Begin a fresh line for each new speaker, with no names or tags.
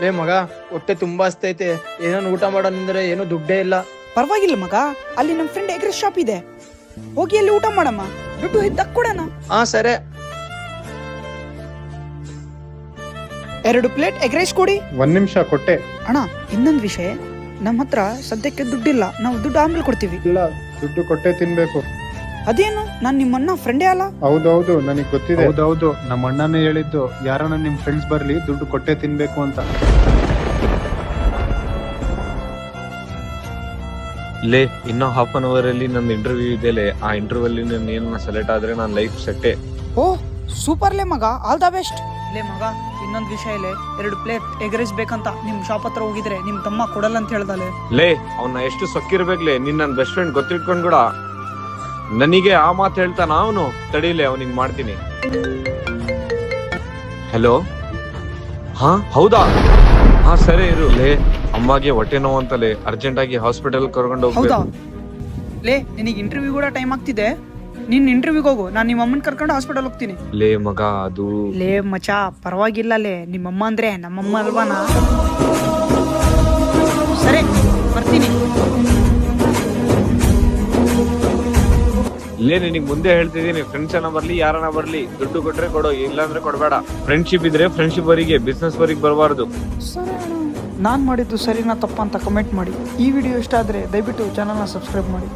ಲೇ ಮಗ, ಹೊಟ್ಟೆ ತುಂಬಾ ಹಸ್ತೈತೆ. ಏನೋ ಊಟ ಮಾಡೋಣಂದ್ರೆ ಏನೋ ದುಡ್ಡೇ ಇಲ್ಲ.
ಪರವಾಗಿಲ್ಲ ಮಗ, ಅಲ್ಲಿ ನಮ್ಮ ಫ್ರೆಂಡ್ ಎಗ್ ರೈಸ್ ಶಾಪ್ ಇದೆ, ಹೋಗಿ ಅಲ್ಲಿ ಊಟ ಮಾಡಮ್ಮ, ದುಡ್ಡು ಇದ್ದಾಗ ಕೊಡೋಣ.
ಹಾ ಸರಿ.
2 ಪ್ಲೇಟ್ ಎಗ್ ರೈಸ್ ಕೊಡಿ.
1 ನಿಮಿಷ ಕೊಟ್ಟೆ.
ಅಣ್ಣ, ಇನ್ನೊಂದು ವಿಷಯ, ನಮ್ಮ ಹತ್ರ ಸದ್ಯಕ್ಕೆ ದುಡ್ಡಿಲ್ಲ, ನಾವು ದುಡ್ಡು ಆಮೇಲೆ ಕೊಡ್ತೀವಿ.
ಇಲ್ಲ, ದುಡ್ಡು ಕೊಟ್ಟೆ ತಿನ್ಬೇಕು.
ಅದೇನು, ನಾನು ನಿಮ್ಮನ್ನ ಫ್ರೆಂಡೇ ಅಲ್ಲ?
ಹೌದೌದು, ನನಗ್ ಗೊತ್ತಿದೆ. ಹೌದೌದು, ನಮ್ಮ ಅಣ್ಣನೇ ಹೇಳಿದ್ದು, ಯಾರನ್ನ ನಿಮ್ ಫ್ರೆಂಡ್ಸ್ ಬರ್ಲಿ ದುಡ್ಡು ಕೊಟ್ಟೆ ತಿನ್ಬೇಕು ಅಂತ.
ಲೇ, ಇನ್ನೂ ಹಾಫ್ ಅನ್ ಅವರ್ ಅಲ್ಲಿ ನನ್ನ ಇಂಟರ್ವ್ಯೂ ಇದೆ. ಆ ಇಂಟರ್ವ್ಯೂ ಅಲ್ಲಿ ನಾನು ಏನನ್ನ ಸೆಲೆಕ್ಟ್ ಆದ್ರೆ ನನ್ನ ಲೈಫ್ ಸೆಟ್ಟೆ.
ಓ ಸೂಪರ್ ಲೇ ಮಗ, ಆಲ್ ದ ಬೆಸ್ಟ್. ಲೇ ಮಗ, ಇನ್ನೊಂದು ವಿಷಯ ಇಲ್ಲೇ, 2 ಪ್ಲೇಟ್ ಎಗ್ ರೈಸ್ ಬೇಕಂತ ನಿಮ್ ಶಾಪ್ ಹತ್ರ ಹೋಗಿದ್ರೆ ನಿಮ್ ತಮ್ಮ ಕೊಡಲ್ಲ ಅಂತ ಹೇಳ್ದಲೆ.
ಲೇ, ಅವನ್ನ ಎಷ್ಟು ಸೊಕ್ಕಿರ್ಬೇಕ್ಲೆ, ನಿನ್ ನನ್ ಬೆಸ್ಟ್ ಫ್ರೆಂಡ್ ಗೊತ್ತಿಟ್ಕೊಂಡ್ ಕೂಡ ನನಗೆ ಆ ಮಾತು ಹೇಳ್ತಾನ ಅವನು. ತಡೀಲೆ, ಅವನಿಗೆ ಮಾಡ್ತೀನಿ. ಹಲೋ, ಹಾ ಹೌದಾ, ಹಾ ಸರಿ ಇರು. ಲೇ, ಅಮ್ಮಗೆ ಹೊಟ್ಟೆ ನೋವು ಅಂತಲೇ ಅರ್ಜೆಂಟ್ ಆಗಿ ಹಾಸ್ಪಿಟಲ್ ಕರ್ಕೊಂಡು
ಹೌದಾ?
ಹೋಗ್ಬೇಕು.
ಲೇ, ನಿನಗೆ ಇಂಟರ್ವ್ಯೂ ಕೂಡ ಟೈಮ್ ಆಗ್ತಿದೆ, ನೀನ್ ಇಂಟರ್ವ್ಯೂಗೆ ಹೋಗು, ನಾನು ನಿಮ್ಮ ಅಮ್ಮನ ಕರ್ಕೊಂಡು ಹಾಸ್ಪಿಟಲ್ ಹೋಗ್ತೀನಿ.
ಲೇ ಮಗ, ಅದು
ಲೇ ಮಚಾ, ಪರವಾಗಿಲ್ಲ ಲೇ, ನಿಮ್ಮಮ್ಮ ಅಂದ್ರೆ ನಮ್ಮಮ್ಮ ಅಲ್ವಾನಾ? ಸರಿ, ಬರ್ತೀನಿ.
ಲೇ, ನಿನಗೆ ಮುಂದೆ ಹೇಳ್ತಿದ್ದೀನಿ, ಫ್ರೆಂಡ್ಸ್ ಅನ್ನ ಬರ್ಲಿ ಯಾರನ್ನ ಬರ್ಲಿ, ದುಡ್ಡು ಕೊಟ್ರೆ ಕೊಡು, ಇಲ್ಲಾಂದ್ರೆ ಕೊಡಬೇಡ. ಫ್ರೆಂಡ್ಶಿಪ್ ಇದ್ರೆ ಫ್ರೆಂಡ್ಶಿಪ್ ವರಿಗೆ, ಬಿಸ್ನೆಸ್ ವರಿಗೆ ಬರಬಾರ್ದು.
ನಾನ್ ಮಾಡಿದ್ದು ಸರಿನಾ ತಪ್ಪ ಅಂತ ಕಮೆಂಟ್ ಮಾಡಿ. ಈ ವಿಡಿಯೋ ಇಷ್ಟ ಆದ್ರೆ ದಯವಿಟ್ಟು ಚಾನಲ್ನ ಸಬ್ಸ್ಕ್ರೈಬ್ ಮಾಡಿ.